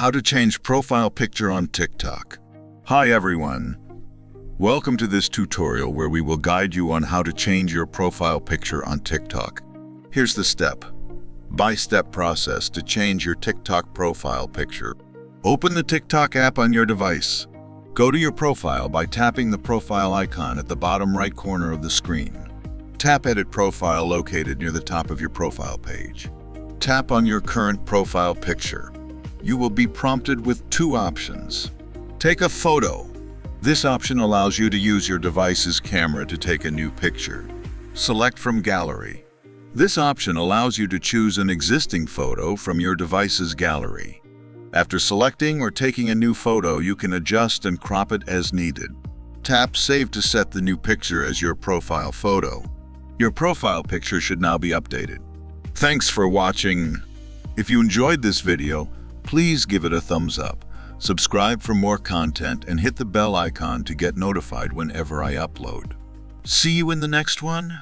How to change profile picture on TikTok. Hi everyone. Welcome to this tutorial where we will guide you on how to change your profile picture on TikTok. Here's the step-by-step process to change your TikTok profile picture. Open the TikTok app on your device. Go to your profile by tapping the profile icon at the bottom right corner of the screen. Tap Edit Profile located near the top of your profile page. Tap on your current profile picture. You will be prompted with two options. Take a photo. This option allows you to use your device's camera to take a new picture. Select from Gallery. This option allows you to choose an existing photo from your device's gallery. After selecting or taking a new photo, you can adjust and crop it as needed. Tap Save to set the new picture as your profile photo. Your profile picture should now be updated. Thanks for watching. If you enjoyed this video, please give it a thumbs up. Subscribe for more content and hit the bell icon to get notified whenever I upload. See you in the next one.